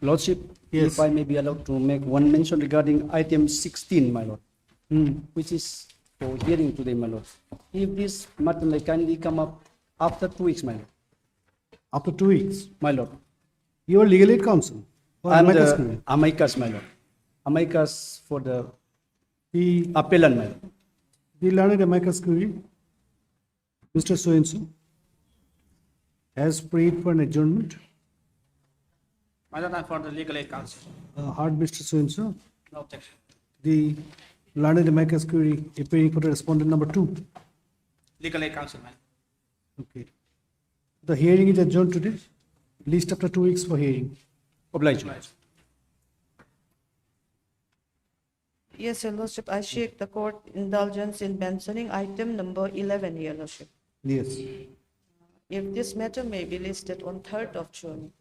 Lordship, Yes. if I may be allowed to make one mention regarding item 16, my lord, which is for hearing today, my lord. If this matter may kindly come up after 2 weeks, my lord. After 2 weeks, My lord. you are legal aid counsel. Or And amicus curiae? amicus, my lord. Amicus for the The appellant, my lord. The learned amicus curiae, Mr. So-and-so, has prayed for an adjournment. My lord, I'm for the legal aid counsel. Heard Mr. So-and-so. No objection. The learned amicus curiae appearing for the respondent number 2. Legal aid counsel, my lord. Okay. The hearing is adjourned today. Least after 2 weeks for hearing. Obliged, my lord. Yes, Your Lordship, I seek the court indulgence in mentioning item number 11, Your Lordship. Yes. If this matter may be listed on 3rd of June,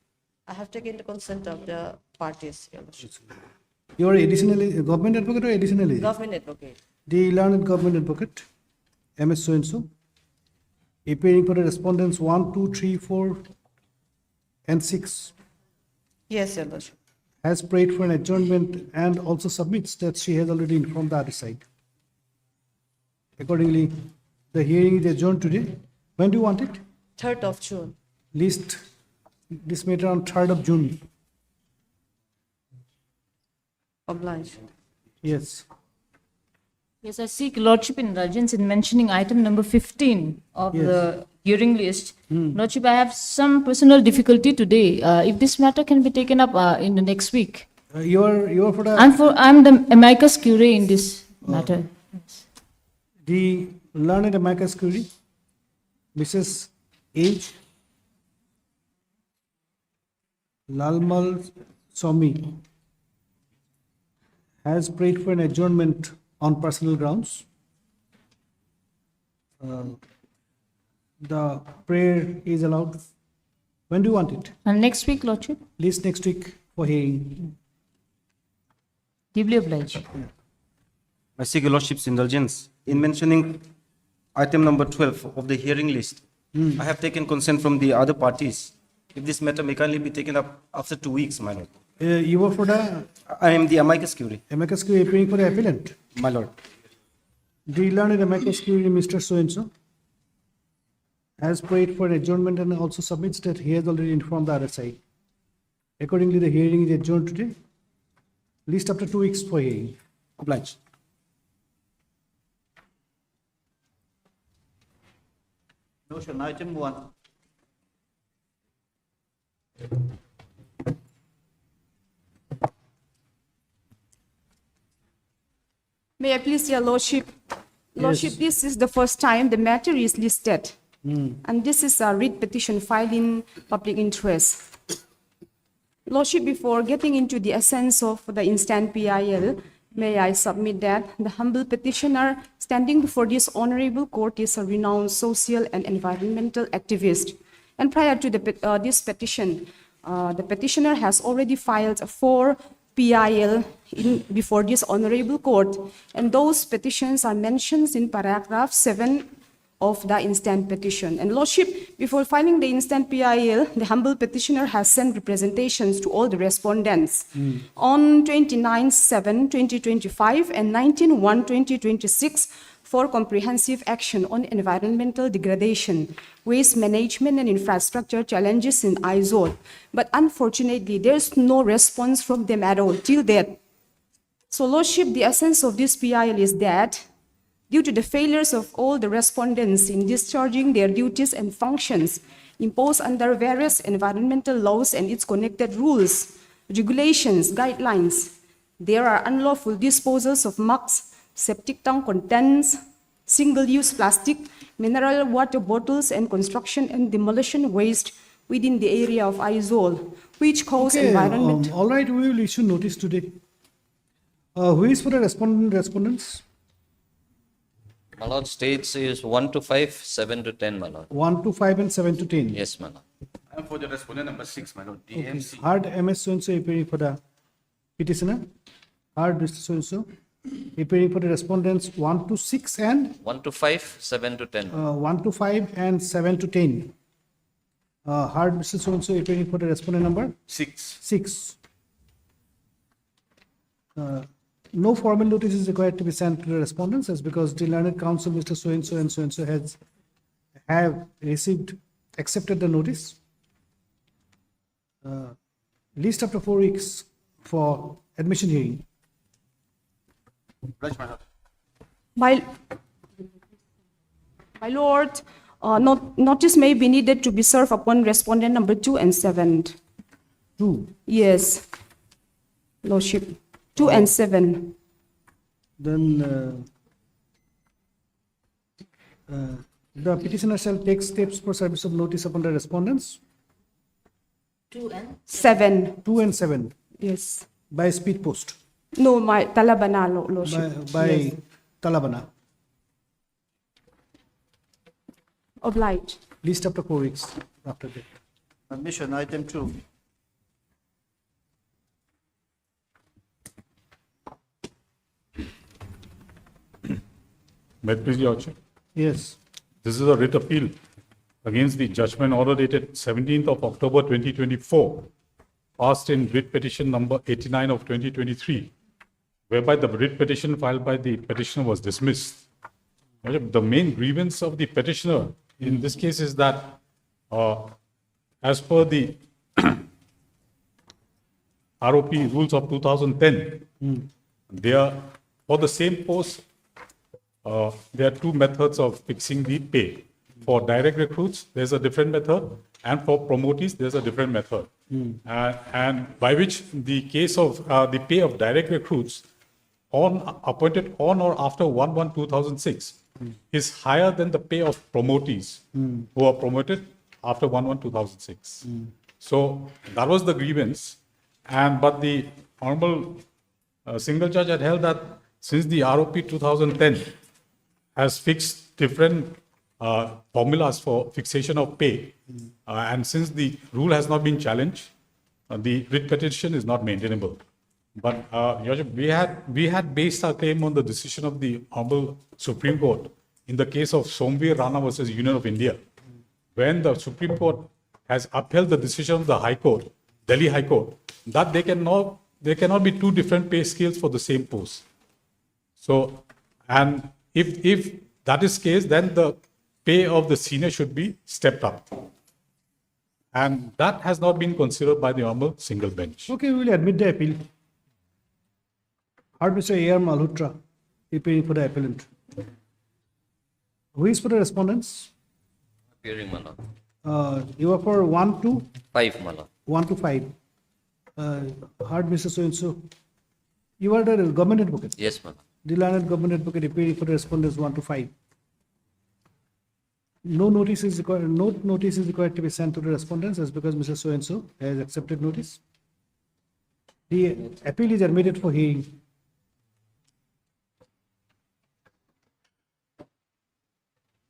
I have taken the consent of the parties, Your Lordship. You are additionally a government advocate or additionally? Government advocate. The learned government advocate, MS So-and-so, appearing for the respondents 1, 2, 3, 4, and 6, Yes, Your Lordship. has prayed for an adjournment and also submits that she has already informed the other side. Accordingly, the hearing is adjourned today. When do you want it? 3rd of June. List this matter on 3rd of June. Obliged. Yes. Yes, I seek Lordship indulgence in mentioning item number 15 of Yes. the hearing list. Lordship, I have some personal difficulty today. If this matter can be taken up in the next week. You are for the I'm the amicus curiae in this matter. the learned amicus curiae, Mrs. H. Lalmal Swami, has prayed for an adjournment on personal grounds. The prayer is allowed. When do you want it? And next week, Lordship, List next week for hearing. deeply obliged. I seek your Lordship's indulgence in mentioning item number 12 of the hearing list. I have taken consent from the other parties. If this matter may kindly be taken up after 2 weeks, my lord. You were for the I am the amicus curiae, amicus curiae appearing for the appellant. my lord. The learned amicus curiae, Mr. So-and-so, has prayed for adjournment and also submits that he has already informed the other side. Accordingly, the hearing is adjourned today. List after 2 weeks for hearing. Obliged. Motion, item 1. May I please, Your Lordship? Lordship, this is the first time the matter is listed. And this is a writ petition filed in public interest. Lordship, before getting into the essence of the instant PIL, may I submit that the humble petitioner standing before this honorable court is a renowned social and environmental activist. And prior to this petition, the petitioner has already filed 4 PIL before this honorable court, and those petitions are mentioned in paragraph 7 of the instant petition. And Lordship, before filing the instant PIL, the humble petitioner has sent representations to all the respondents. On 29/7/2025 and 19/1/2026, for comprehensive action on environmental degradation, waste management and infrastructure challenges in Aizawl. But unfortunately, there's no response from them at all till date. So, Lordship, the essence of this PIL is that due to the failures of all the respondents in discharging their duties and functions imposed under various environmental laws and its connected rules, regulations, guidelines, there are unlawful disposals of mugs, septic tank contents, single-use plastic, mineral water bottles, and construction and demolition waste within the area of Aizawl, which cause environment. All right, we will issue notice today. Who is for the respondents? My lord, states is 1 to 5, 7 to 10, my lord. 1 to 5 and 7 to 10. Yes, my lord. I am for the respondent number 6, my lord, DMC. Hard MS so-and-so appearing for the petitioner. Hard Mr. so-and-so appearing for the respondents 1 to 6 and 1 to 5, 7 to 10. 1 to 5 and 7 to 10. Hard Mr. so-and-so appearing for the respondent number 6. 6. No formal notice is required to be sent to the respondents as because the learned counsel Mr. So-and-so and so-and-so have accepted the notice. Least after 4 weeks for admission hearing. Right, my lord. My lord, notice may be needed to be served upon respondent number 2 and 7. 2. Yes, Lordship, 2 and 7. Then the petitioner shall take steps for service of notice upon the respondents 7, 2 and 7 yes. by speed post No, my Talabana, Lordship. by Talabana. Obliged. Least after 4 weeks after that. Admission, item 2. May it please your Lordship. Yes. This is a writ appeal against the judgment order dated 17th of October 2024, passed in writ petition number 89 of 2023, whereby the writ petition filed by the petitioner was dismissed. Your Lordship, the main grievance of the petitioner in this case is that, as per the ROP rules of 2010, for the same post, there are two methods of fixing the pay. For direct recruits, there's a different method, and for promotees, there's a different method. And by which the case of the pay of direct recruits appointed on or after 1/1/2006 is higher than the pay of promotees who are promoted after 1/1/2006. So that was the grievance, but the honorable single judge had held that since the ROP 2010 has fixed different formulas for fixation of pay, and since the rule has not been challenged, the writ petition is not maintainable. But Your Lordship, we had based our claim on the decision of the Honorable Supreme Court in the case of Somveer Rana versus Union of India, when the Supreme Court has upheld the decision of the High Court, Delhi High Court, that there cannot be two different pay scales for the same post. So, and if that is case, then the pay of the senior should be stepped up. And that has not been considered by the Honorable Single Bench. Okay, we will admit the appeal. Heard Mr. A.R. Malhotra appearing for the appellant. Who is for the respondents? Appearing, my lord. You are for 1 to 5, my lord. 1 to 5. Heard Mr. So-and-so. You are the government advocate. Yes, my lord. The learned government advocate appearing for the respondents 1 to 5. No notice is required to be sent to the respondents as because Mr. So-and-so has accepted notice. The appeal is admitted for hearing.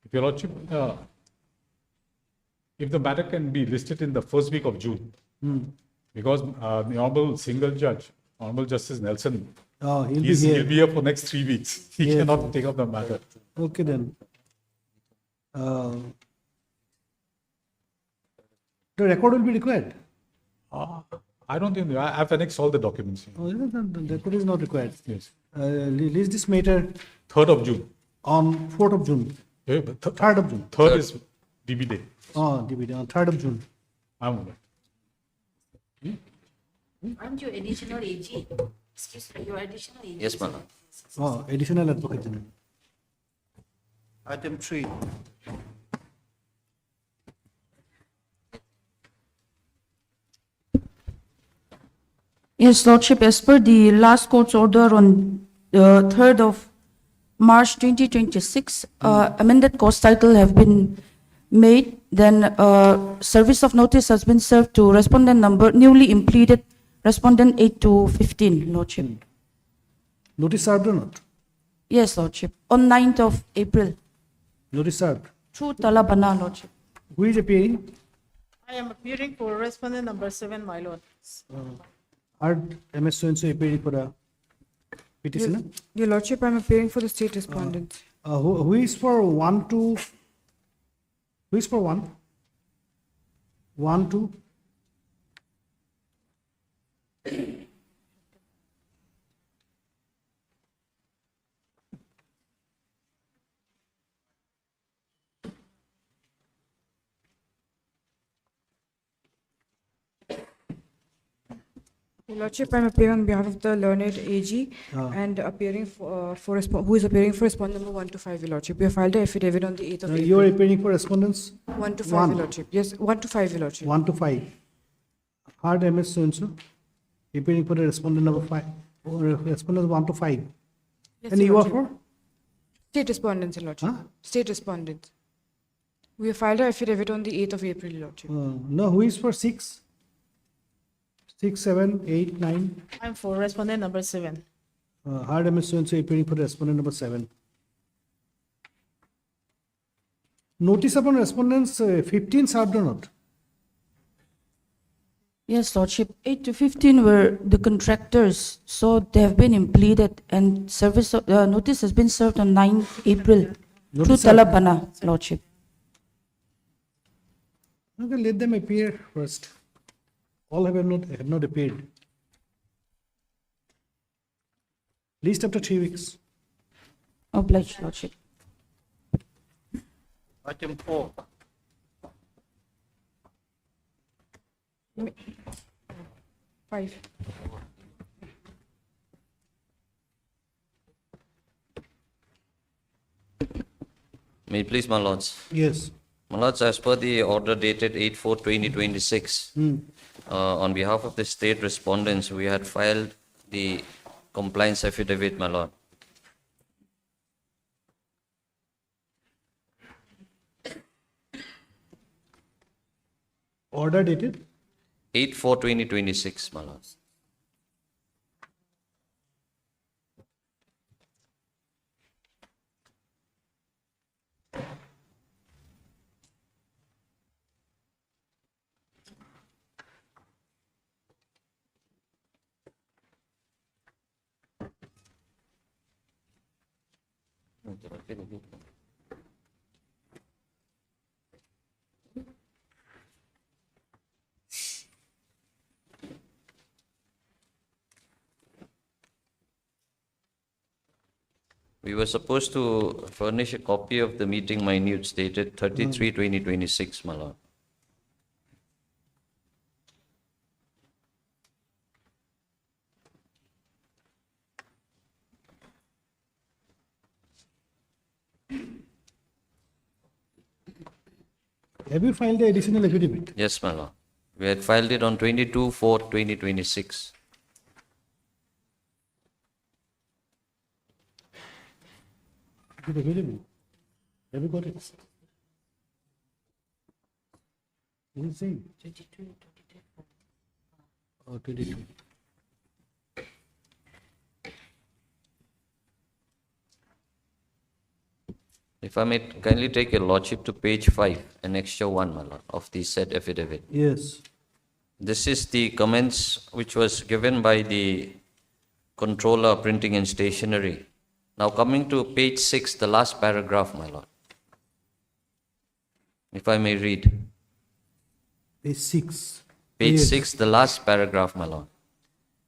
If Your Lordship, if the matter can be listed in the first week of June, because the Honorable Single Judge, Honorable Justice Nelson, He'll be he'll here. be here for next 3 weeks. He Yes. cannot take up the matter. Okay then. The record will be required. I don't think, I've annexed all the documents. Oh, the record is not required. Yes. Release this matter 3rd of June. on 4th of June, Yeah, but 3rd of June. third is DB day. Oh, DVD on 3rd of June. I'm Aren't you additional AG? Excuse me, you're additional AG. Yes, my lord. Oh, additional advocate general. Item 3. Yes, Lordship, as per the last court's order on the 3rd of March 2026, amended course title have been made, then service of notice has been served to respondent number, newly impleaded respondent 8 to 15, Lordship. Notice served or not? Yes, Lordship, on 9th of April, Notice served. through Talabana, Lordship. Who is appearing? I am appearing for respondent number 7, my lord. Heard MS so-and-so appearing for a petitioner? Your Lordship, I'm appearing for the state respondent. Who is for 1 to, who is for 1? 1 to? Your Lordship, I'm appearing on behalf of the learned AG and appearing who is appearing for respondent number 1 to 5, Your Lordship. We have filed the affidavit on the 8th of April. You are appearing for respondents 1 to 5, one. Your Lordship. Yes, 1 to 5, Your Lordship. 1 to 5. Heard MS so-and-so appearing for a respondent number 5, or respondent 1 to 5. Yes, And Your you are Lordship. for? State respondents, Your Lordship. Huh? State respondents. We have filed our affidavit on the 8th of April, Your Lordship. No, who is for 6? 6, 7, 8, 9. I'm for respondent number 7. Heard MS so-and-so appearing for respondent number 7. Notice upon respondents 15 served or not? Yes, Lordship, 8 to 15 were the contractors, so they have been impleaded and service of, notice has been served on 9 April through Notice served. Talabana, Lordship. Okay, let them appear first. All have not appeared. Least after 3 weeks. Obliged, Lordship. Item 4. Five. May it please, my lords. Yes. My lords, as per the order dated 8/4/2026, on behalf of the state respondents, we had filed the compliance affidavit, my lord. Order dated 8/4/2026, my lords. We were supposed to furnish a copy of the meeting minutes dated 33/2026, my lord. Have you filed the additional affidavit? Yes, my lord. We had filed it on 22/4/2026. Is it available? Have you got it? What is it saying? 22, 23. Oh, 22. If I may kindly take your lordship to page 5, annexure 1, my lord, of the said affidavit. Yes. This is the comments which was given by the controller printing and stationery. Now coming to page 6, the last paragraph, my lord. If I may read. Page 6. Page Yes. 6, the last paragraph, my lord.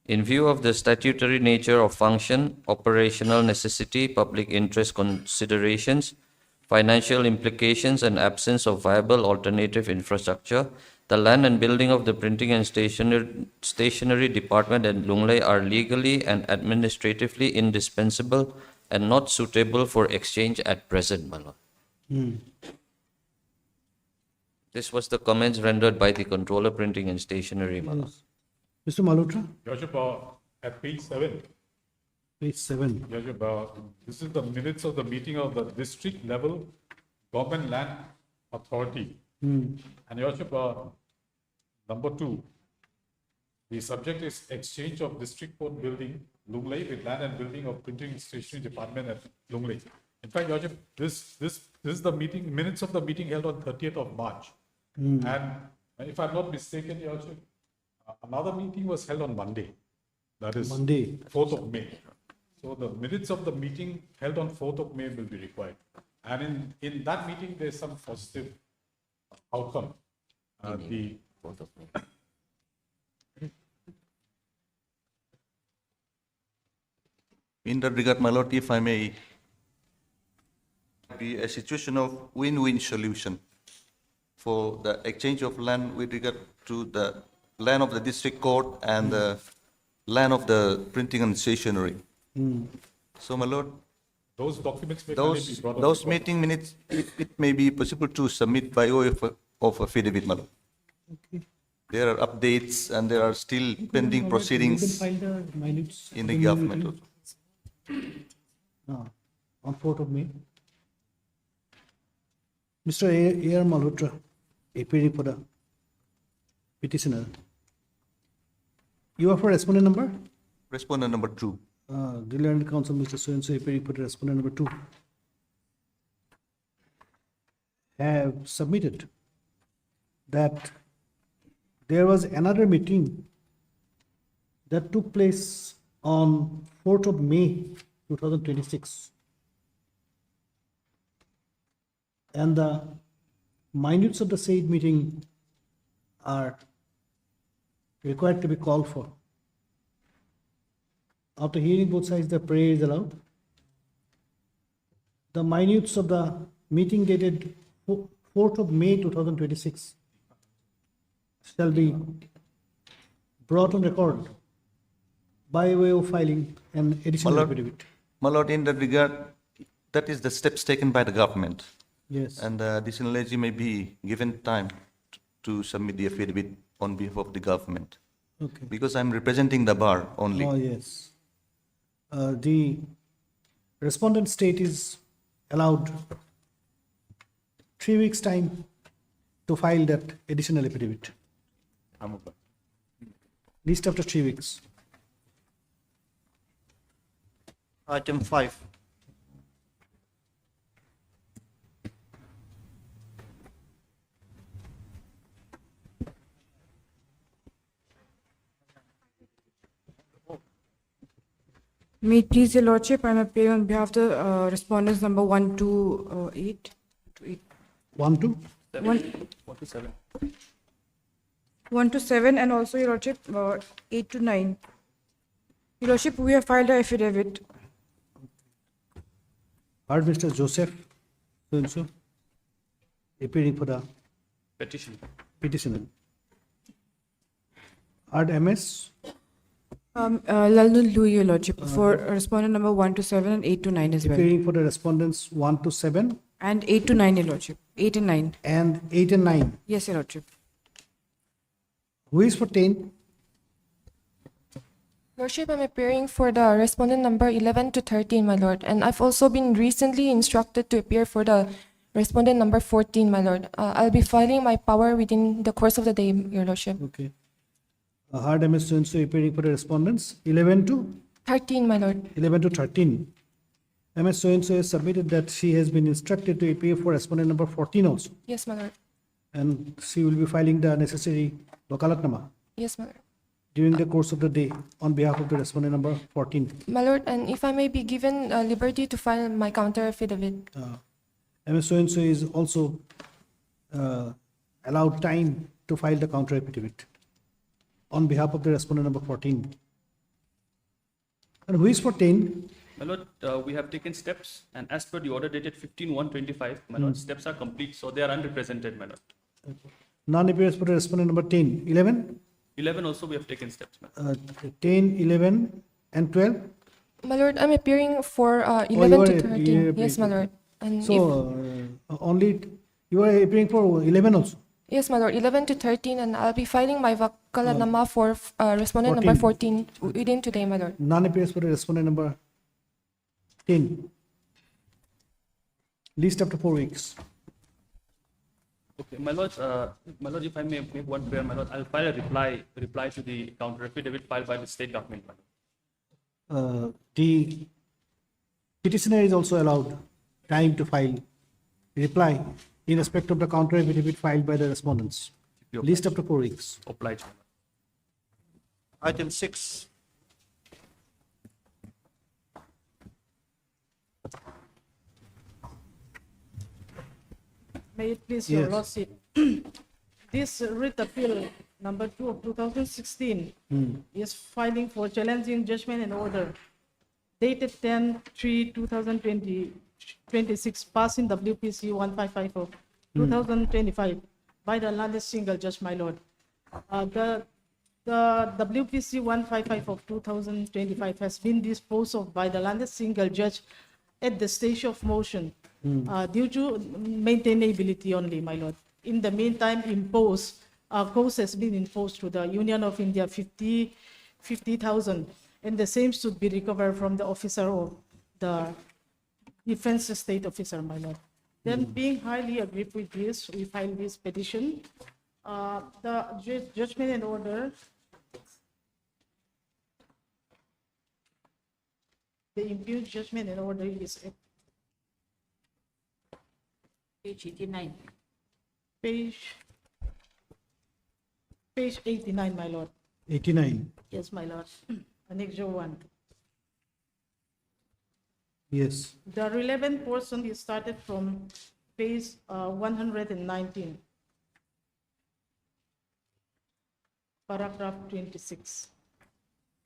In view of the statutory nature of function, operational necessity, public interest considerations, financial implications, and absence of viable alternative infrastructure, the land and building of the printing and stationery department at Lunglei are legally and administratively indispensable and not suitable for exchange at present, my lord. This was the comments rendered by the Controller Printing and Stationery, my lord. Mr. Malhotra, Your Worship, at page 7, page 7. Your Worship, this is the minutes of the meeting of the district level government land authority. And Your Worship, number 2, the subject is exchange of district court building, Lunglei, with land and building of printing and stationery department at Lunglei. In fact, Your Worship, this is the meeting, minutes of the meeting held on 30th of March. And if I'm not mistaken, Your Worship, another meeting was held on Monday. That is Monday. 4th of May. So the minutes of the meeting held on 4th of May will be required. And in that meeting, there's some positive outcome. In that regard, my lord, if I may, be a situation of win-win solution for the exchange of land with regard to the land of the district court and the land of the printing and stationery. So, my lord, Those documents may kindly be those brought up those before. meeting minutes, it may be possible to submit by way of affidavit, my lord. There are updates and there are still pending proceedings You can file the minutes. in the government also. On 4th of May. Mr. A.R. Malhotra, appearing for the petitioner. You are for respondent number? Respondent number 2. The Land Council, Mr. So-and-so, appearing for the respondent number 2. Have submitted that there was another meeting that took place on 4th of May 2026. And the minutes of the said meeting are required to be called for. After hearing both sides, the prayer is allowed. The minutes of the meeting dated 4th of May 2026 shall be brought on record by way of filing an additional affidavit. My lord, in that regard, that is the steps taken by the government. Yes. And the additional AG may be given time to submit the affidavit on behalf of the government. Okay. Because I'm representing the bar only. Oh, yes. The respondent state is allowed 3 weeks' time to file that additional affidavit. Least after 3 weeks. Item 5. May it please your lordship, I am appearing on behalf of the respondents number 1 to 8. 1 to? 1 to 7 and also your lordship 8 to 9. Your lordship, we have filed an affidavit. Heard Mr. Joseph so-and-so appearing for the petitioner. Heard MS Lalnul Louis, your lordship, for respondent number 1 to 7 and 8 to 9 as well. appearing for the respondents 1 to 7 And 8 to 9, your lordship. 8 and 9. and 8 and 9. Yes, your lordship. Who is for 10? Lordship, I'm appearing for the respondent number 11 to 13, my lord. And I've also been recently instructed to appear for the respondent number 14, my lord. I'll be filing my power within the course of the day, your lordship. Okay. Heard MS so-and-so appearing for the respondents 11 to 13, my lord. 11 to 13. MS so-and-so has submitted that she has been instructed to appear for respondent number 14 also. Yes, my lord. And she will be filing the necessary wakalatnama Yes, my lord. during the course of the day on behalf of the respondent number 14. My lord, and if I may be given liberty to file my counter affidavit. MS so-and-so is also allowed time to file the counter affidavit on behalf of the respondent number 14. And who is for 10? My lord, we have taken steps, and as per the order dated 15/1/25, my lord, steps are complete, so they are unrepresented, my lord. None appears for the respondent number 10. 11? 11 also we have taken steps, my lord. 10, 11, and 12? My lord, I'm appearing for you 11 are to appearing 13. Yes, my lord. And if, So, only, you are appearing for 11 also? yes, my lord, 11 to 13, and I'll be filing my Vakalanama for respondent number 14 within today, my lord. None appears for the respondent number 10. Least up to 4 weeks. Okay, my lord, if I may make one prayer, my lord, I'll file a reply to the counter affidavit filed by the state government, my lord. The petitioner is also allowed time to file reply in respect of the counter affidavit filed by the respondents. Least up to 4 weeks. Obliged, my lord. Item 6. May it please your Yes. lordship. This writ appeal number 2 of 2016 is filing for challenging judgment and order dated 10/3/2026 passing WPC 155 of 2025 by the landed single judge, my lord. The WPC 155 of 2025 has been disposed of by the landed single judge at the stage of motion due to maintainability only, my lord. In the meantime, cost has been imposed to the Union of India 50,000, and the same should be recovered from the officer of the defense state officer, my lord. Then, being highly aggrieved with this, we filed this petition. The judgment and order, the impugned judgment and order is at Page 89. page 89, my lord. 89. Yes, my lord. Annexure 1. Yes. The relevant portion is started from page 119, paragraph 26.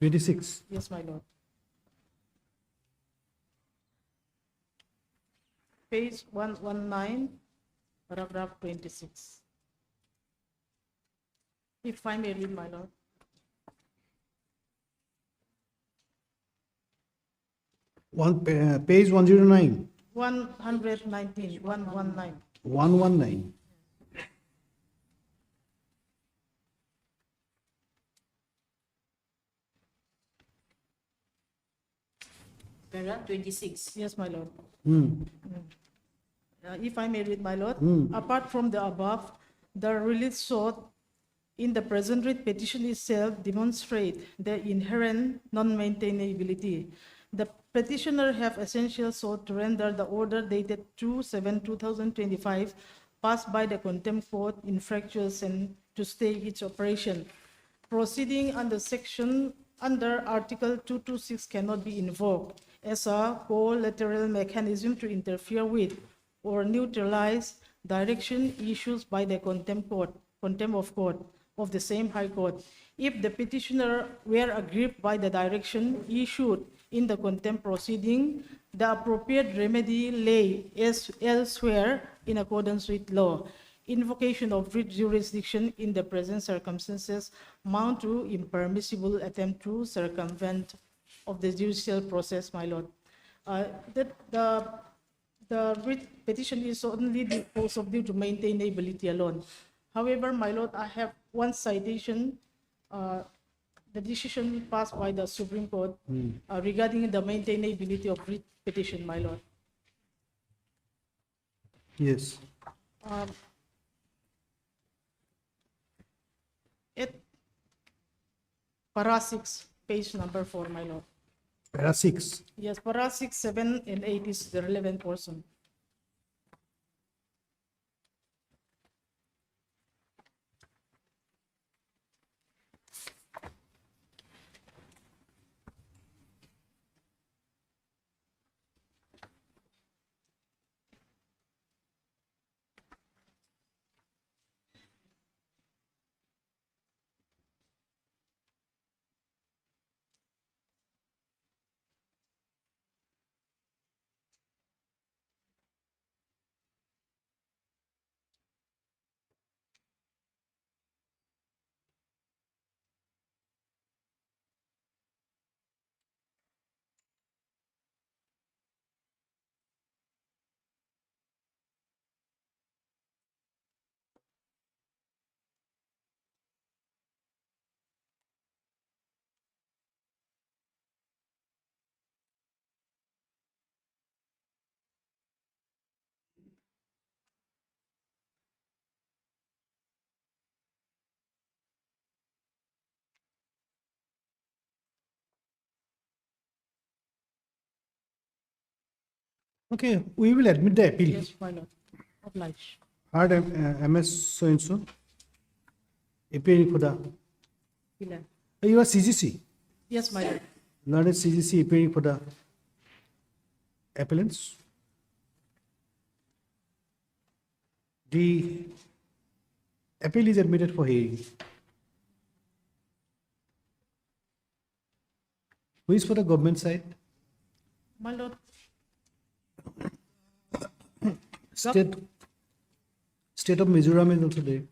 26. Yes, my lord. Page 119, paragraph 26. If I may read, my lord. Page 109. 119, 119. 119. Para 26. Yes, my lord. Hmm. If I may read, my lord, apart from the above, the relief sought in the present writ petition itself demonstrate the inherent non-maintainability. The petitioner have essentially sought to render the order dated 2/7/2025 passed by the contempt court infractuous and to stay its operation. Proceeding under Article 226 cannot be invoked as a collateral mechanism to interfere with or neutralize direction issues by the contempt of court of the same High Court. If the petitioner were aggrieved by the direction issued in the contempt proceeding, the appropriate remedy lay elsewhere in accordance with law. Invocation of writ jurisdiction in the present circumstances amount to impermissible attempt to circumvent of the judicial process, my lord. The writ petition is only disposed of due to maintainability alone. However, my lord, I have one citation, the decision passed by the Supreme Court regarding the maintainability of writ petition, my lord. Yes. At para 6, page number 4, my lord. Para 6. Yes, para 6, 7, and 8 is the relevant portion. Okay, we will admit the appeal. Yes, my lord. Obliged. Hard MS so and so appearing for the. Eleven. You are CGC. Yes, my lord. Learned CGC appearing for the appellants. The appeal is admitted for hearing. Who is for the government side? My lord. State of Mizoram is also there.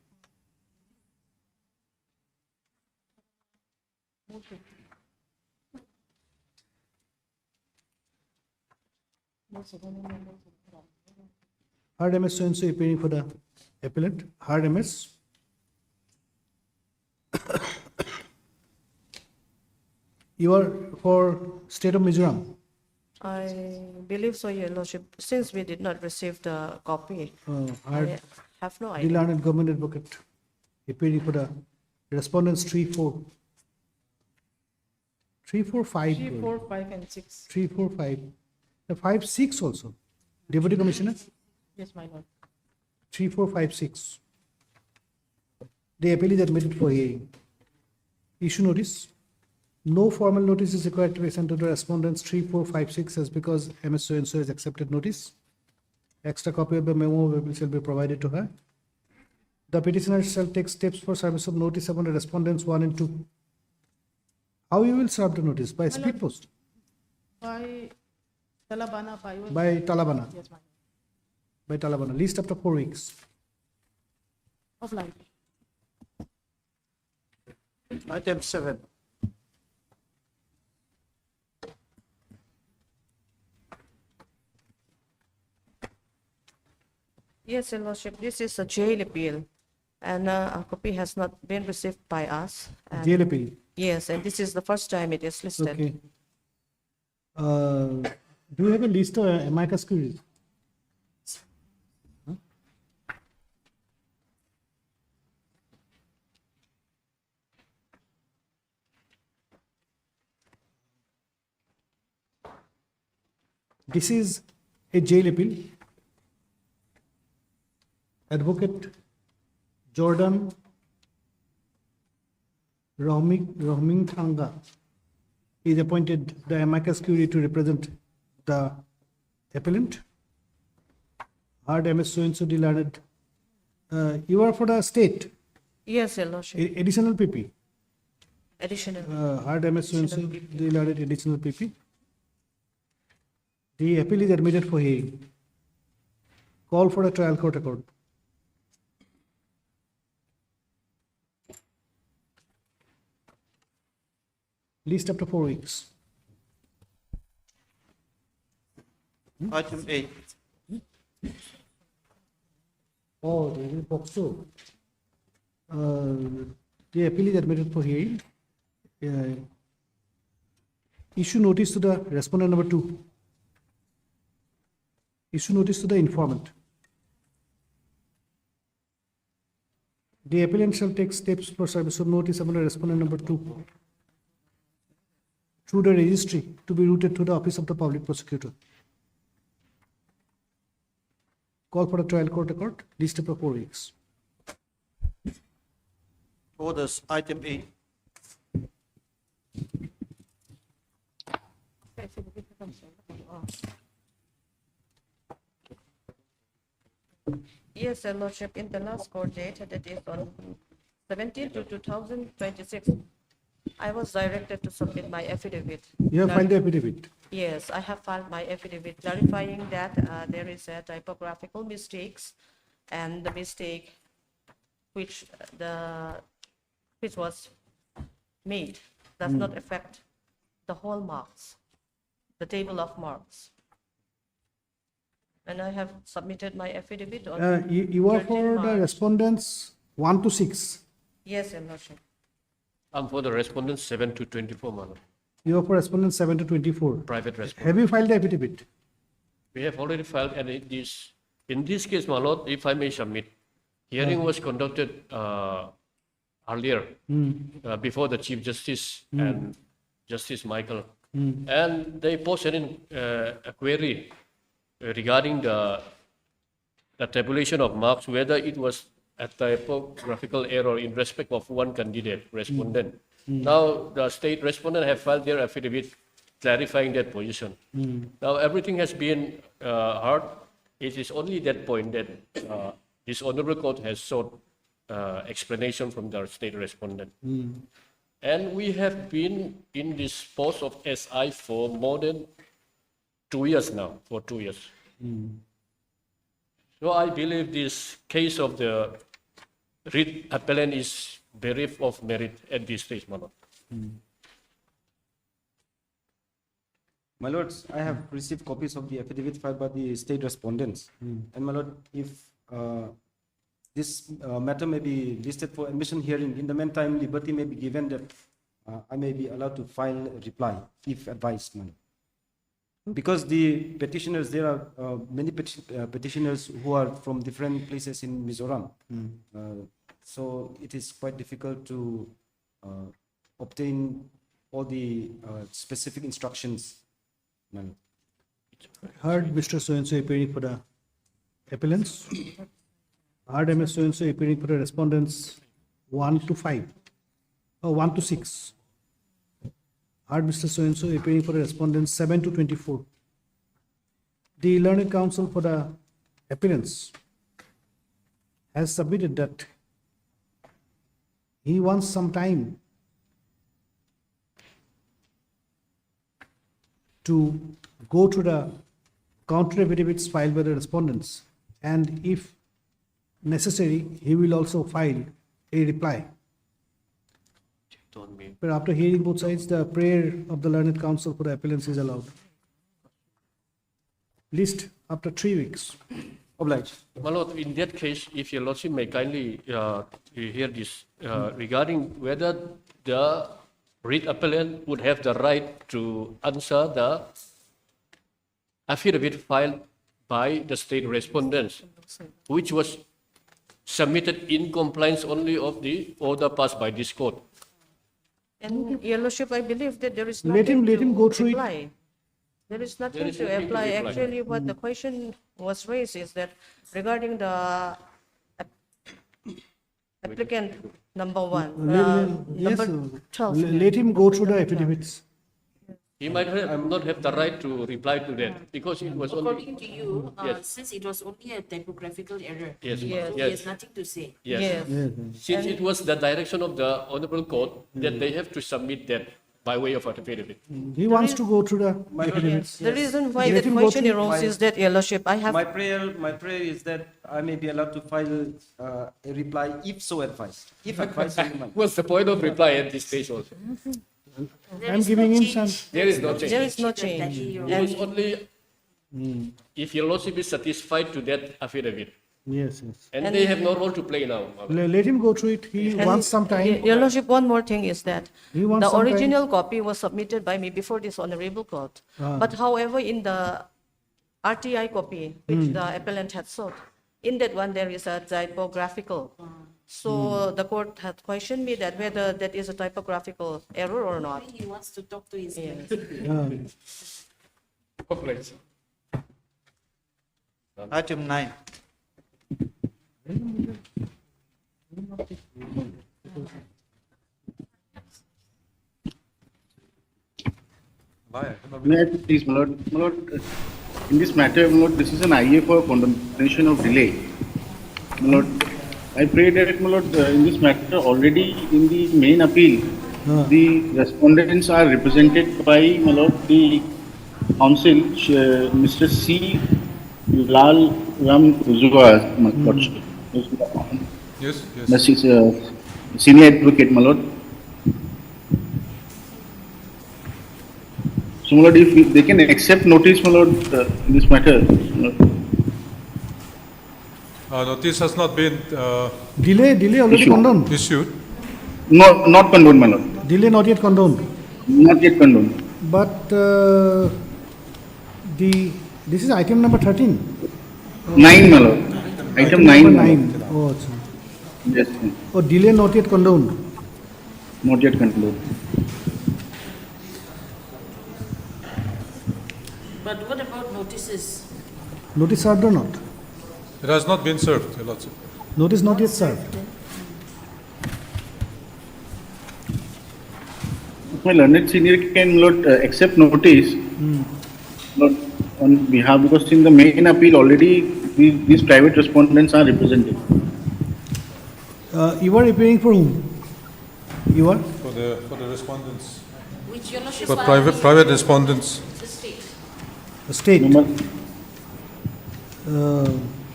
Hard MS so and so appearing for the appellant. Hard MS. You are for state of Mizoram. I believe so, Your Lordship. Since we did not receive the copy, Hard I have no the idea. learned government advocate appearing for the respondents 3, 4. 3, 4, 5. 3, 4, 5, and 6. 3, 4, 5. The 5, 6 also. Deputy Commissioner. Yes, my lord. 3, 4, 5, 6. The appeal is admitted for hearing. Issue notice. No formal notice is required to be sent to the respondents 3, 4, 5, 6 as because MS so and so has accepted notice. Extra copy of the memo shall be provided to her. The petitioner shall take steps for service of notice upon the respondents 1 and 2. How you will serve the notice? By speed post? By Talabana, By Talabana. Yes, my lord. By Talabana. Least after 4 weeks. Obliged. Item 7. Yes, Your Lordship, this is a jail appeal, and a copy has not been received by us. and- Jail appeal. Yes, and this is the first time it is listed. Okay. Do you have a list of amicus curiae? Huh? This is a jail appeal. Advocate Jordan Rohming Thanga is appointed the amicus curiae to represent the appellant. Hard MS so and so learned. You are for the state. Yes, Your Lordship, Additional PP. additional. Hard MS so and so Additional learned additional PP. The appeal is admitted for hearing. Call for a trial court record. Least up to 4 weeks. Item 8. Oh, there is POCSO. The appeal is admitted for hearing. Issue notice to the respondent number 2. Issue notice to the informant. The appellant shall take steps for service of notice upon the respondent number 2 through the registry to be routed to the office of the public prosecutor. Call for a trial court record. Least up to 4 weeks. Orders. Item 8. Yes, Your Lordship, in the last court date, that is on 17 to 2026, I was directed to submit my affidavit. You have filed the affidavit. Yes, I have filed my affidavit clarifying that there is a typographical mistakes, and the mistake which was made does not affect the whole marks, the table of marks. And I have submitted my affidavit on. You are 13 for the March. respondents 1 to 6. Yes, Your Lordship. I'm for the respondents 7 to 24, my lord. You are for respondents 7 to 24. Private respondent. Have you filed the affidavit? We have already filed, and in this case, my lord, if I may submit, hearing was conducted earlier before the Chief Justice and Justice Michael, and they posed a query regarding the tabulation of marks, whether it was a typographical error in respect of one candidate respondent. Now, the state respondent have filed their affidavit clarifying that position. Now, everything has been heard. It is only that point that this honorable court has sought explanation from the state respondent. And we have been in this post of SI for more than 2 years now, for 2 years. So I believe this case of the writ appellant is bereft of merit at this stage, my lord. My lords, I have received copies of the affidavit filed by the state respondents. And my lord, if this matter may be listed for admission hearing, in the meantime, liberty may be given that I may be allowed to file a reply if advised, my lord. Because the petitioners, there are many petitioners who are from different places in Mizoram. So it is quite difficult to obtain all the specific instructions. my lord. Heard Mr. So-and-so appearing for the appellants. Heard MS So-and-so appearing for the respondents 1 to 5, or 1 to 6. Heard Mr. So-and-so appearing for the respondents 7 to 24. The learned counsel for the appellants has submitted that he wants some time to go to the counter affidavits filed by the respondents, and if necessary, he will also file a reply. But after hearing both sides, the prayer of the learned counsel for the appellants is allowed. List after 3 weeks. Obliged. My lord, in that case, if your lordship may kindly hear this, regarding whether the writ appellant would have the right to answer the affidavit filed by the state respondents, which was submitted in compliance only of the order passed by this court. And your lordship, I believe that there is Let nothing him to go through it. reply. There is nothing There is to nothing to apply. reply. Actually, what the question was raised is that regarding the applicant number 1, Yes, number 12. let him go through the affidavits. He might not have the right to reply to that because it was only. According to you, Yes. since it was only a typographical error, Yes, so yes. he has nothing to say. Yes. Yes. Since it was the direction of the honorable court that they have to submit that by way of affidavit. He wants to go through the affidavits. The reason why Let the him go question through- arose is that, your lordship, I have My prayer is that I may be allowed to file a reply if so advised. If advised, my lord. What's the point of reply at this stage also? I'm giving him some. There is no change. There is no change. It was only if your lordship is satisfied to that affidavit. Yes, yes. And they have no role to play now. Let him go through it. He And wants some time. Your lordship, one more thing is that He wants the some time. original copy was submitted by me before this honorable court. But however, in the RTI copy, which the appellant had sought, in that one there is a typographical. So the court had questioned me that whether that is a typographical error or not. He wants to talk to his Yes. Complex. Item 9. May I please, my lord? My lord, in this matter, my lord, this is an IA for condemnation of delay. My lord, I pray that, my lord, in this matter, already in the main appeal, the respondents are represented by, my lord, the counsel, Mr. C. Lal Ram Zuwa, my lordship. Yes, yes. This is senior advocate, my lord. So, my lord, if they can accept notice, my lord, in this matter. My lord. Notice has not been Delay already Issue. condoned. issued. No, not condoned, my lord. Delay not yet condoned. Not yet condoned. But this is item number 13. 9, my lord. Item 9. Number my lord. 9. Oh, achha. Yes, Oh, delay not yet condoned. not yet condoned. But what about notices? Notice served or not? It has not been served, Your Lordship. Notice not yet served. My learned senior can not accept notice not on behalf, because in the main appeal already these private respondents are represented. You are appearing for whom? You are? For the respondents. Which Your Lordship For private respondents. The state.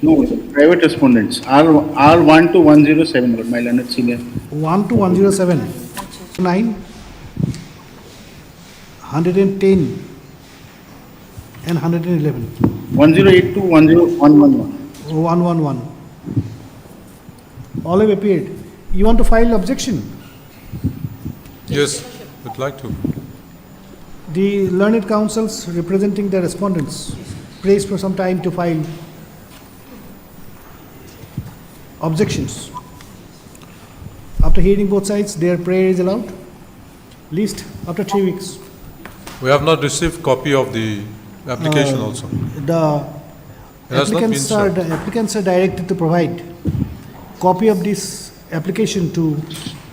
No, private respondents R1 to 107, Lord, my learned senior. 1 to 107. 9, 110 and 111. 108 to 10111. 111. All have appeared. You want to file objection? Yes, would like to. The learned counsels representing the respondents prays for some time to file objections. After hearing both sides, their prayer is allowed. Least after 3 weeks. We have not received copy of the application also. The It has not been served. applicants are directed to provide copy of this application to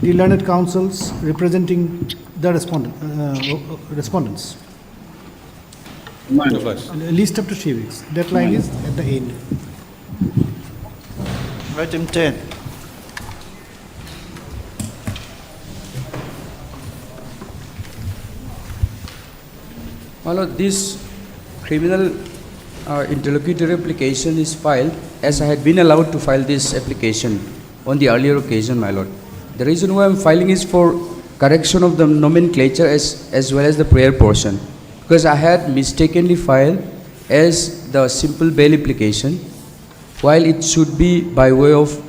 the learned counsels representing the respondents. Otherwise. Least up to 3 weeks. Deadline is at the end. Item 10. My lord, this criminal interlocutory application is filed as I had been allowed to file this application on the earlier occasion, my lord. The reason why I'm filing is for correction of the nomenclature as well as the prayer portion, because I had mistakenly filed as the simple bail application while it should be by way of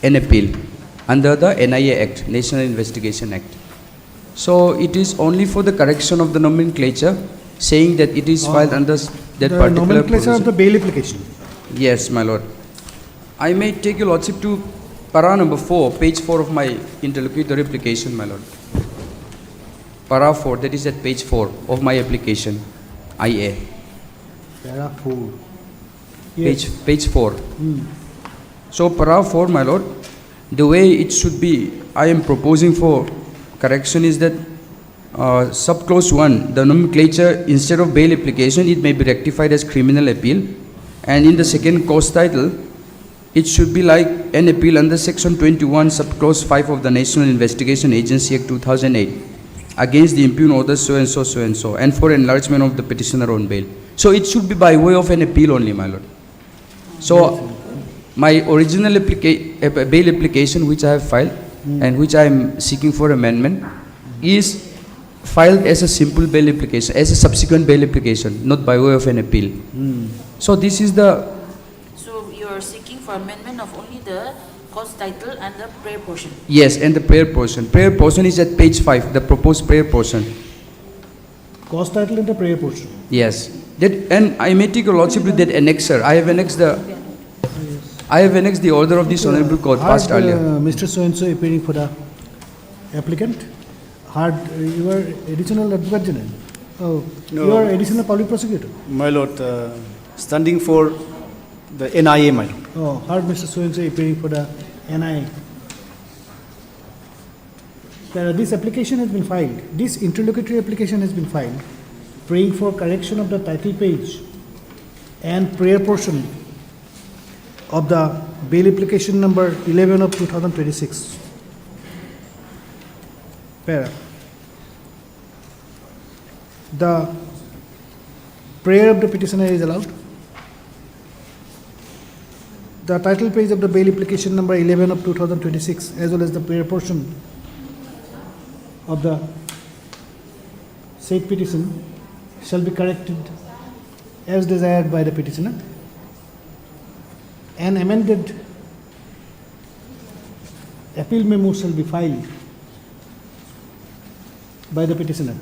an appeal under the NIA Act, National Investigation Act. So it is only for the correction of the nomenclature, saying that it is filed under that The particular nomenclature of provision. the bail application. Yes, my lord. I may take your lordship to para number 4, page 4 of my interlocutory application, my lord. Para 4, that is at page 4 of my application, IA. Para 4. Yes. Page 4. So para 4, my lord, the way it should be, I am proposing for correction is that subclause 1, the nomenclature, instead of bail application, it may be rectified as criminal appeal. And in the second clause title, it should be like an appeal under section 21, subclause 5 of the National Investigation Agency Act 2008 against the impugn order so and so, and for enlargement of the petitioner on bail. So it should be by way of an appeal only, my lord. So my original bail application which I have filed and which I am seeking for amendment is filed as a simple bail application, as a subsequent bail application, not by way of an appeal. So this is the... So you are seeking for amendment of only the cause title and the prayer portion? Yes, and the prayer portion. Prayer portion is at page 5, the proposed prayer portion. Cause title and the prayer portion. Yes. That, and I may take your lordship with that annexer. I have annexed the order of this honorable court passed earlier. Mr. So-and-so appearing for the applicant. You are additional advocate general. Oh, No. you are additional public prosecutor. My lord, standing for the NIA, my lord. Oh, heard Mr. So-and-so appearing for the NIA. This application has been filed. This interlocutory application has been filed, praying for correction of the title page and prayer portion of the bail application number 11 of 2026. Para. The prayer of the petitioner is allowed. The title page of the bail application number 11 of 2026 as well as the prayer portion of the said petition shall be corrected as desired by the petitioner. An amended appeal memo shall be filed by the petitioner.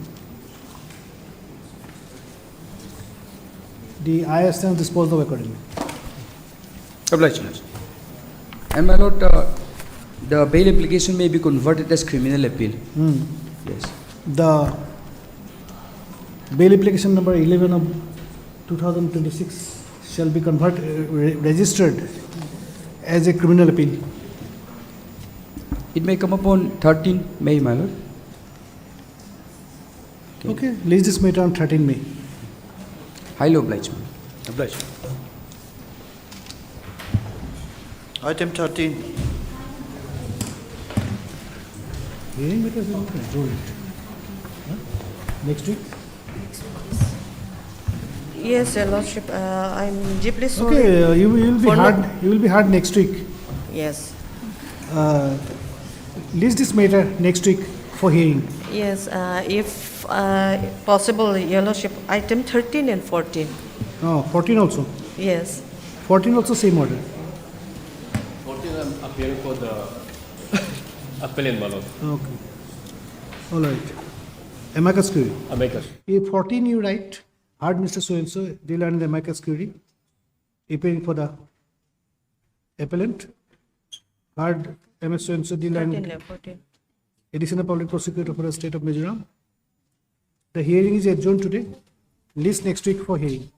The IR stands disposed of accordingly. Obliged. And my lord, the bail application may be converted as criminal appeal. Yes. The bail application number 11 of 2026 shall be registered as a criminal appeal. It may come up on 13 May, my lord. Okay, list this matter on 13 May. Highly obliged, my lord. Obliged. Item 13. Hearing matters will not adjourned. Huh? Next week? Yes, Your Lordship, I'm deeply sorry. Okay, you will be for hard. not- You will be hard next week. Yes, List this matter next week for hearing. yes, if possible, Your Lordship, item 13 and 14. Oh, 14 also. Yes. 14 also same order. 14, I'm appearing for the appellant, my lord. Okay. All right. Amicus curiae. Amicus. If 14 you write, hard Mr. So-and-so, deal under amicus curiae, appearing for the appellant, hard MS so-and-so, deal 13 under and 14. additional public prosecutor for the state of Mizoram. The hearing is adjourned today. List next week for hearing.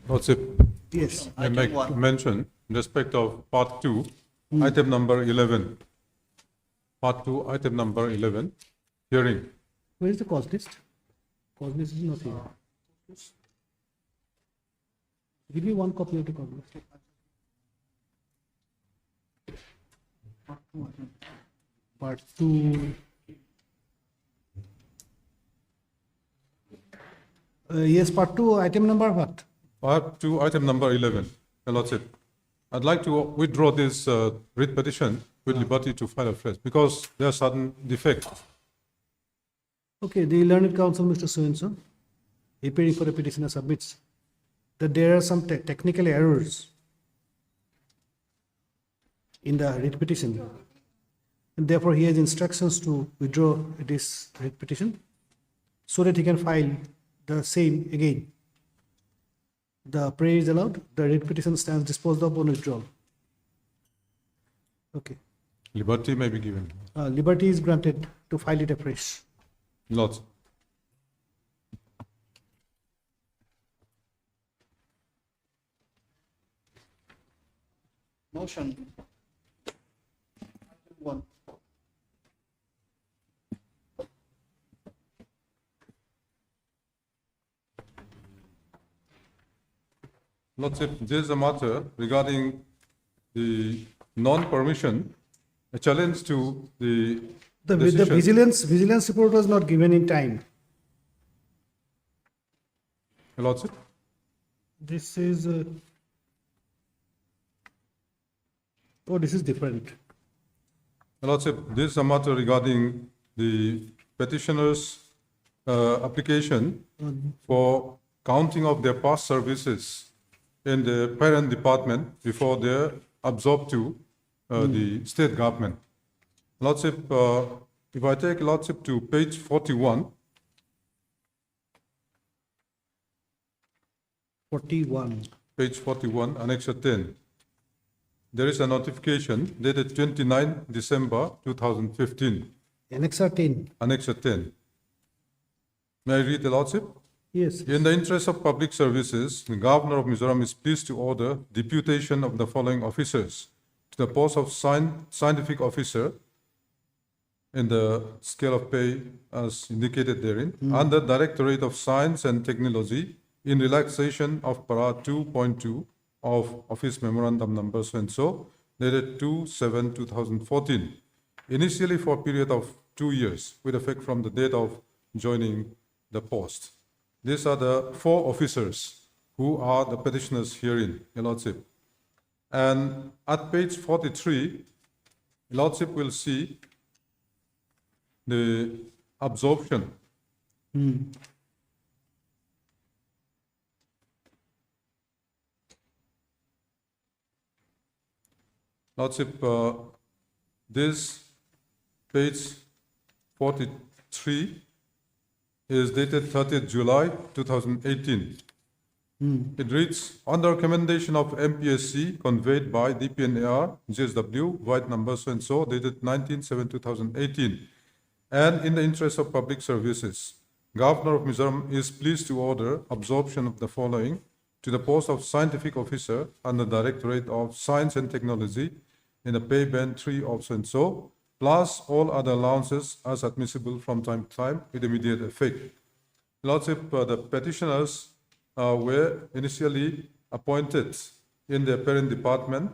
Lordship, Yes. I make mention in respect of part 2, item number 11. Part 2, item number 11, hearing. Where is the cause list? Cause list is not here. Give me one copy of the cause list. Part 2. Yes, part 2, item number what? Part 2, item number 11, Your Lordship. I'd like to withdraw this writ petition with liberty to file afresh because there are certain defects. Okay, the learned counsel, Mr. So-and-so, appearing for the petitioner submits that there are some technical errors in the writ petition. And therefore, he has instructions to withdraw this writ petition so that he can file the same again. The prayer is allowed. The writ petition stands disposed of on withdrawal. Okay. Liberty may be given. Liberty is granted to file it afresh. Lordship. Motion. One. Lordship, there is a matter regarding the non-permission, a challenge to the The decision. vigilance report was not given in time. Your Lordship, This is, this is different. Your Lordship, this is a matter regarding the petitioner's application for counting of their past services in the parent department before they're absorbed to the state government. Lordship, if I take Lordship to page 41, 41. page 41, Annexure 10, there is a notification dated 29 December 2015, Annexa 10. Annexure 10. May I read the Lordship? Yes. In the interest of public services, the Governor of Mizoram is pleased to order deputation of the following officers to the post of scientific officer in the scale of pay as indicated therein, under Directorate of Science and Technology in relaxation of para 2.2 of Office Memorandum Number so-and-so, dated 2/7/2014, initially for a period of 2 years, with effect from the date of joining the post. These are the 4 officers who are the petitioners herein, Your Lordship. And at page 43, Your Lordship will see the absorption. Lordship, this page 43 is dated 30th July 2018. It reads, on the recommendation of MPSC conveyed by DPNAR, GSW, white number so-and-so, dated 19/7/2018, and in the interest of public services, Governor of Mizoram is pleased to order absorption of the following to the post of scientific officer under Directorate of Science and Technology in the pay band 3 of so-and-so, plus all other allowances as admissible from time to time with immediate effect. Lordship, the petitioners were initially appointed in the parent department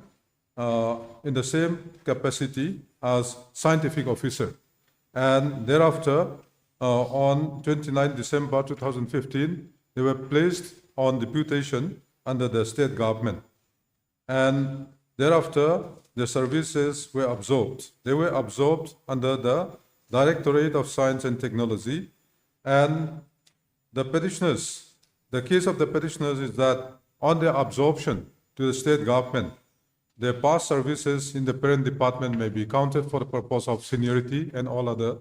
in the same capacity as scientific officer. And thereafter, on 29 December 2015, they were placed on deputation under the state government. And thereafter, the services were absorbed. They were absorbed under the Directorate of Science and Technology. And the petitioners, the case of the petitioners is that on their absorption to the state government, their past services in the parent department may be counted for the purpose of seniority and all other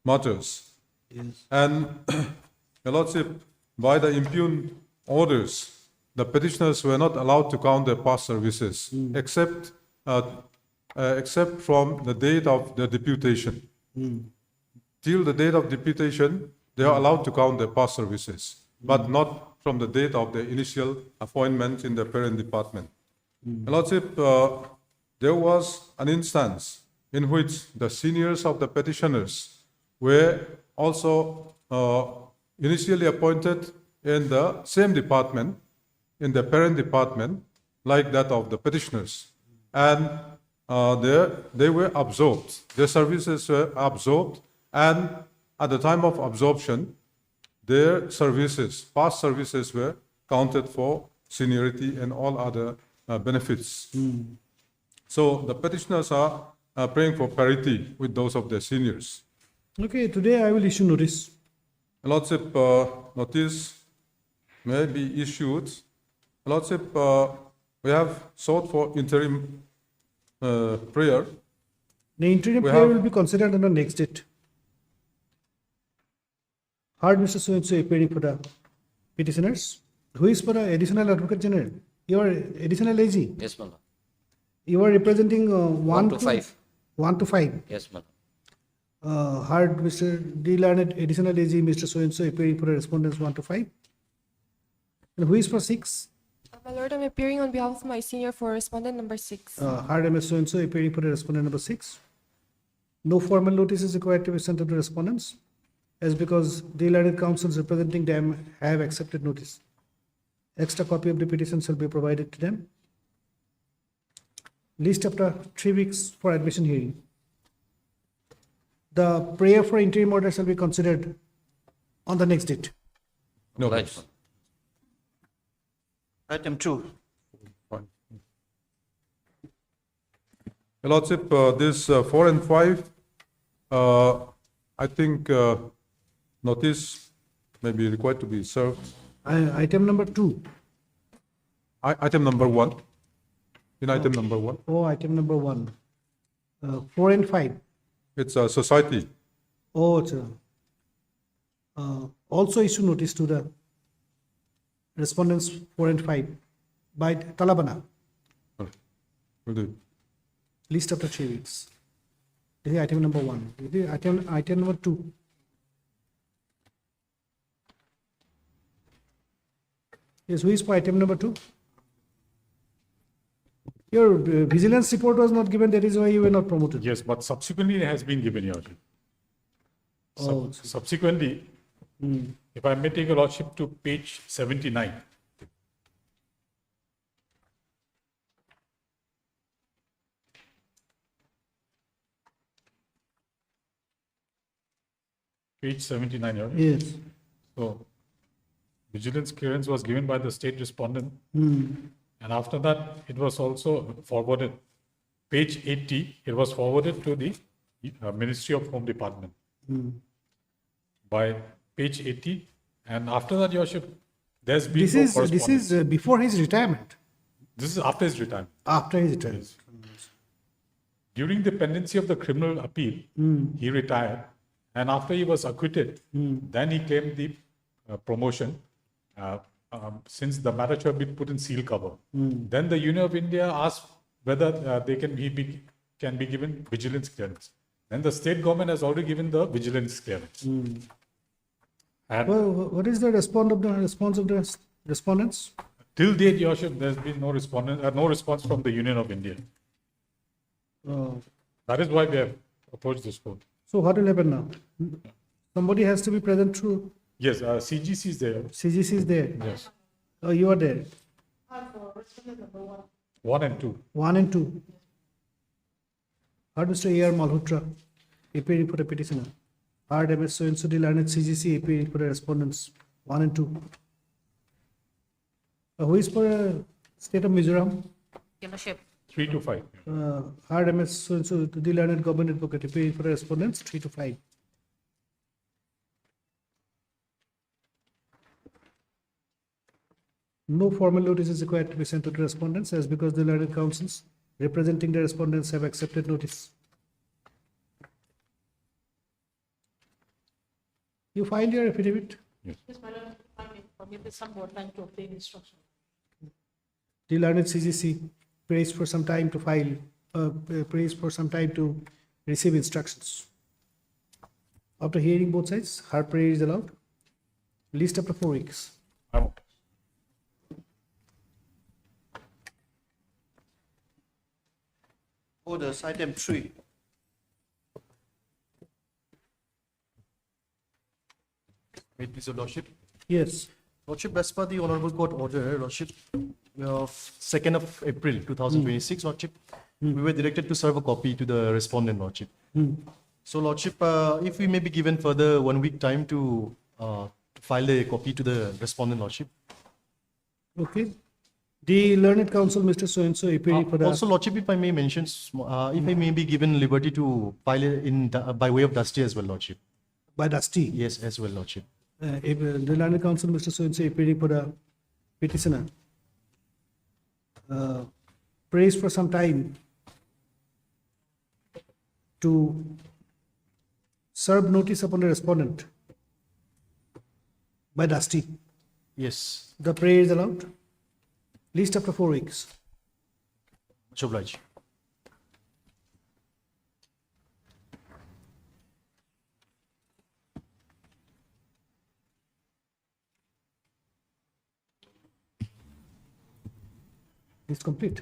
matters. Yes. And, Your Lordship, by the impugned orders, the petitioners were not allowed to count their past services, except from the date of their deputation. Till the date of deputation, they are allowed to count their past services, but not from the date of the initial appointment in the parent department. Your Lordship, there was an instance in which the seniors of the petitioners were also initially appointed in the same department, in the parent department, like that of the petitioners. And they were absorbed, their services were absorbed, and at the time of absorption, their services, past services, were counted for seniority and all other benefits. So the petitioners are praying for parity with those of their seniors. Okay, today I will issue notice. Lordship, notice may be issued. Lordship, we have sought for interim prayer. The interim We prayer have- will be considered on the next date. Heard Mr. So-and-so appearing for the petitioners. Who is for the additional advocate general? You are additional AG. Yes, my lord. You are representing 1 to 5. 1 to 5. Yes, my lord. Heard Mr. D. Learned additional AG, Mr. So-and-so appearing for the respondents 1 to 5. And who is for 6? My lord, I'm appearing on behalf of my senior for respondent number 6. Heard MS so-and-so appearing for the respondent number 6. No formal notice is required to be sent to the respondents, as because the learned counsels representing them have accepted notice. Extra copy of the petition shall be provided to them. List after 3 weeks for admission hearing. The prayer for interim order shall be considered on the next date. No. Right. Item 2. Your Lordship, this 4 and 5, I think notice may be required to be served. Item number 2. Item number 1. In item number 1, Oh, item number 1. 4 and 5. it's a society. Oh, it's also issue notice to the respondents 4 and 5 by Talabana. Will do. List after 3 weeks. This is item number 1. This is item number 2. Yes, who is for item number 2? Your vigilance report was not given, that is why you were not promoted. Yes, but subsequently it has been given, Your Lordship. Oh, Subsequently, if I may take Your Lordship to page 79. Page 79, Your Lordship. yes. So, vigilance clearance was given by the state respondent, Hmm. and after that, it was also forwarded. Page 80, it was forwarded to the Ministry of Home Department by page 80, and after that, Your Lordship, there's been This no is correspondence. before his retirement. This is after his retirement. After his retirement. During the pendency of the criminal appeal, he retired, and after he was acquitted, then he claimed the promotion, since the matter should have been put in seal cover. Then the Union of India asked whether they can be given vigilance clearance. Then the state government has already given the vigilance clearance. And Well, what is the response of the respondents? till date, Your Worship, there's been no response from the Union of India. That is why we have approached this court. So what will happen now? Somebody has to be present through Yes, CGC is there. CGC is there. Yes, Oh, you are there. 1 and 2. 1 and 2. Heard Mr. A.R. Malhotra appearing for the petitioner. Heard MS so-and-so Learned CGC appearing for the respondents 1 and 2. Who is for state of Mizoram? Your Lordship. 3 to 5. Heard MS so-and-so Learned government advocate appearing for the respondents 3 to 5. No formal notice is required to be sent to the respondents, as because the learned counsels representing the respondents have accepted notice. You filed your affidavit? Yes, my lord, I may permit some more time to obtain instruction. The learned CGC prays for some time to file, prays for some time to receive instructions. After hearing both sides, her prayer is allowed. Least after 4 weeks. I'm okay. orders, item 3. May it please your Lordship. Yes. Lordship, as per the Honorable Court order, Lordship, of 2nd of April 2026, Lordship, we were directed to serve a copy to the respondent, Lordship. So, Lordship, if we may be given further 1 week time to file a copy to the respondent, Lordship. Okay. The learned counsel, Mr. So-and-so, appearing for the... Also, Lordship, if I may mention, if I may be given liberty to file it in by way of Dusty as well, Lordship. By Dusty? Yes, as well, Lordship. The learned counsel, Mr. So-and-so, appearing for the petitioner, prays for some time to serve notice upon the respondent by Dusty. Yes. The prayer is allowed, least after 4 weeks. Much obliged. It's complete.